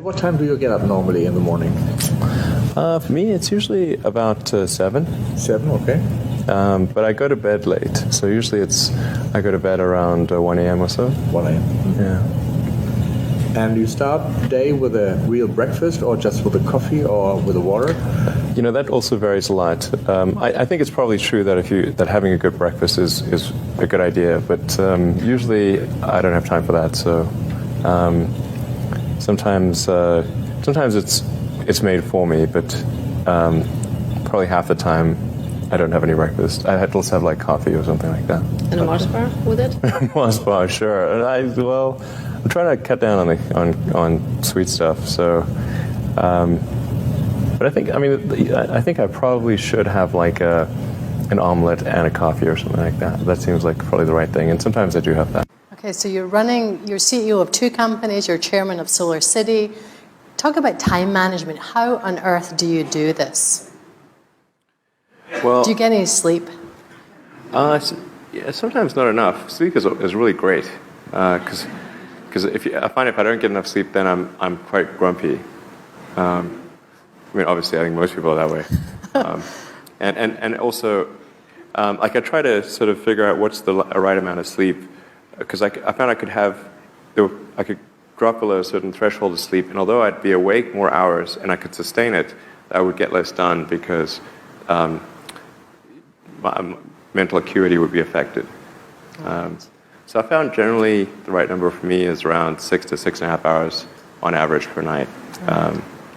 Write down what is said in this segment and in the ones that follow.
what time do you get up normally in the morning? For me, it's usually about 7. 7, okay. But I go to bed late, so usually I go to bed around 1 a.m. or so. 1 a.m. Mm-hmm. Yeah. And you start the day with a real breakfast, or just with a coffee, or with a water? You know, that also varies a lot. I think it's probably true that having a good breakfast is a good idea, but usually I don't have time for that. So sometimes it's made for me, but probably half the time I don't have any breakfast. I had to have like coffee or something like that. And a Mars bar with it? Mars bar, sure. I'm trying to cut down on sweet stuff. So, but I think I probably should have like an omelet and a coffee or something like that. That seems like probably the right thing. And sometimes I do have that. Okay, so you're CEO of 2 companies. You're chairman of Solar City. Talk about time management. How on earth do you do this? Well, do you get any sleep? Yeah, sometimes not enough. Sleep is really great because I find if I don't get enough sleep, then I'm quite grumpy. I mean, obviously, I think most people are that way. And also, like I try to sort of figure out what's the right amount of sleep, because I found I could drop below a certain threshold of sleep, and although I'd be awake more hours and I could sustain it, I would get less done because my mental acuity would be affected. So I found generally the right number for me is around 6 to 6.5 hours on average per night.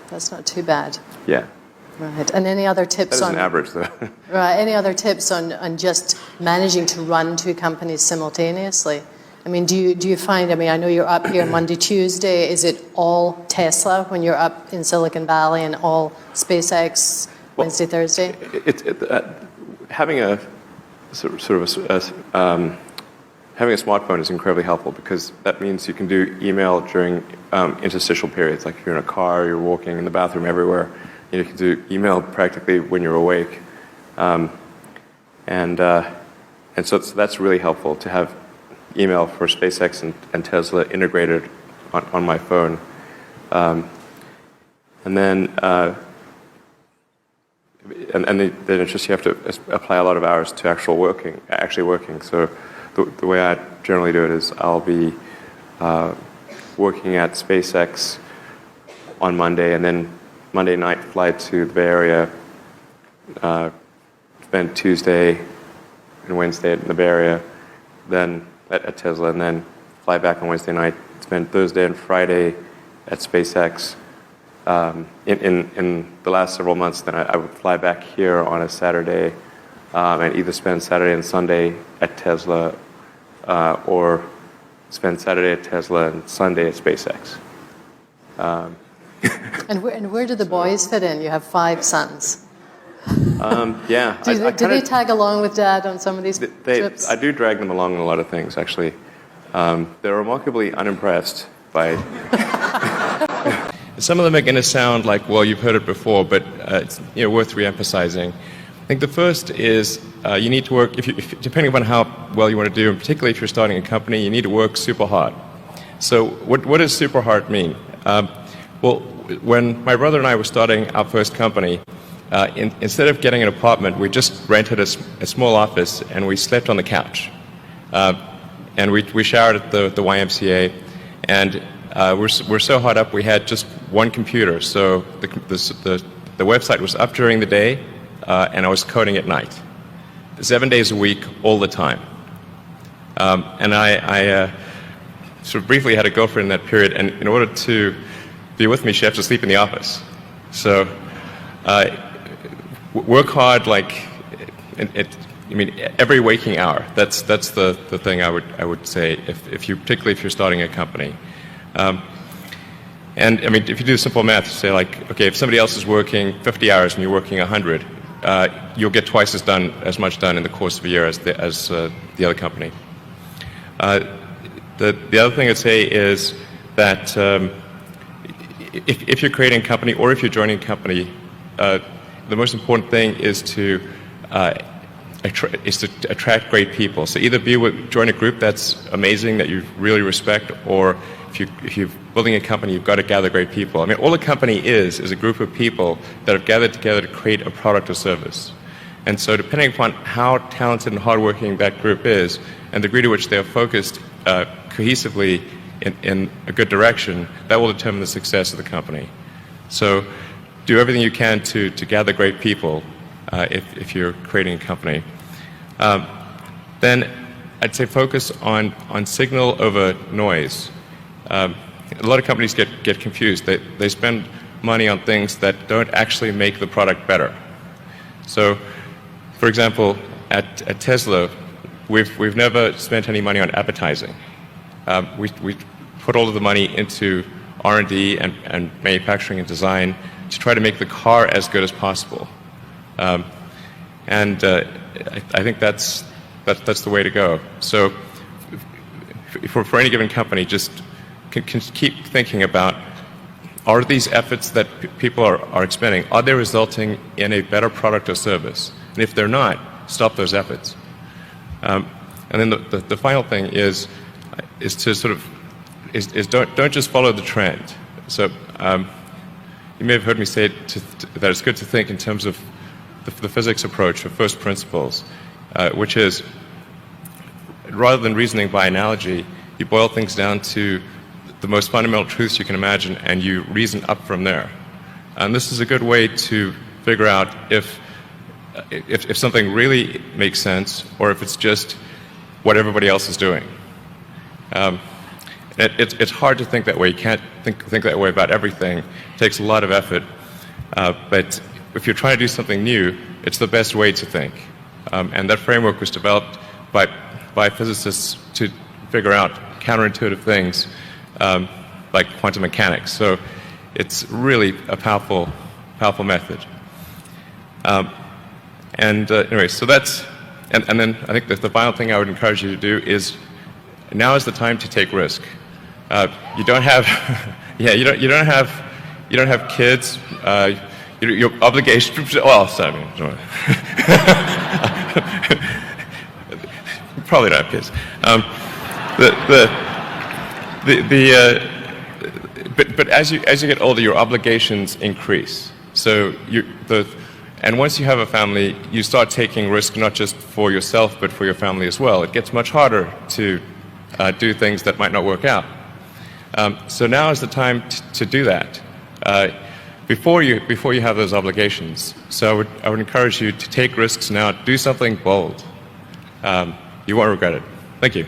That's not too bad. Yeah. Right. And any other tips that is an average, though. Right. Any other tips on just managing to run 2 companies simultaneously? I mean, do you find? I mean, I know you're up here Monday, Tuesday. Is it all Tesla when you're up in Silicon Valley, and all SpaceX Wednesday, Thursday? Having a having a smartphone is incredibly helpful, because that means you can do email during interstitial periods, like if you're in a car, you're walking in the bathroom, everywhere. You can do email practically when you're awake, and so that's really helpful to have email for SpaceX and Tesla integrated on my phone, and then it's just you have to apply a lot of hours to actually working. So the way I generally do it is I'll be working at SpaceX on Monday, and then Monday night fly to the Bay Area, spend Tuesday and Wednesday in the Bay Area, then at Tesla, and then fly back on Wednesday night, spend Thursday and Friday at SpaceX. In the last several months, then I would fly back here on a Saturday and either spend Saturday and Sunday at Tesla or spend Saturday at Tesla and Sunday at SpaceX. And where do the boys fit in? You have 5 sons. Yeah. Do they tag along with Dad on some of these trips? I do drag them along in a lot of things, actually. They're remarkably unimpressed by... Some of them are going to sound like, well, you've heard it before, but it's worth re-emphasizing. I think the first is you need to work, depending upon how well you want to do, and particularly if you're starting a company, you need to work super hard. So what does super hard mean? Well, when my brother and I were starting our first company, instead of getting an apartment, we just rented a small office and we slept on the couch. And we showered at the YMCA, and we're so hot up we had just one computer. So the website was up during the day, and I was coding at night, 7 days a week, all the time. And I sort of briefly had a girlfriend in that period, and in order to be with me, she had to sleep in the office. So work hard, like every waking hour. That's the thing I would say particularly if you're starting a company. And I mean, if you do simple math, say like, okay, if somebody else is working 50 hours and you're working 100, you'll get twice as much done in the course of a year as the other company. The other thing I'd say is that if you're creating a company or if you're joining a company, the most important thing is to attract great people. So either join a group that's amazing that you really respect, or if you're building a company, you've got to gather great people. I mean, all a company is a group of people that have gathered together to create a product or service. And so depending upon how talented and hardworking that group is, and the degree to which they are focused cohesively in a good direction, that will determine the success of the company. So do everything you can to gather great people if you're creating a company. Then I'd say focus on signal over noise. A lot of companies get confused. They spend money on things that don't actually make the product better. So, for example, at Tesla, we've never spent any money on advertising. We put all of the money into R&D and manufacturing and design to try to make the car as good as possible. I think that's the way to go. So for any given company, just can keep thinking about, are these efforts that people are expending, are they resulting in a better product or service? And if they're not, stop those efforts. And then the final thing is to sort of don't just follow the trend. So you may have heard me say that it's good to think in terms of the physics approach of first principles, which is, rather than reasoning by analogy, you boil things down to the most fundamental truths you can imagine, and you reason up from there. And this is a good way to figure out if something really makes sense, or if it's just what everybody else is doing. It's hard to think that way. You can't think that way about everything. It takes a lot of effort. But if you're trying to do something new, it's the best way to think. And that framework was developed by physicists to figure out counterintuitive things like quantum mechanics. So it's really a powerful method. Anyway, so that's, and then I think that the final thing I would encourage you to do is, now is the time to take risk. You don't have, you don't have kids. Your obligation. Well, sorry, probably don't have kids. But as you get older, your obligations increase. So and once you have a family, you start taking risk not just for yourself but for your family as well. It gets much harder to do things that might not work out. So now is the time to do that before you have those obligations. So I would encourage you to take risks now. Do something bold. You won't regret it. Thank you.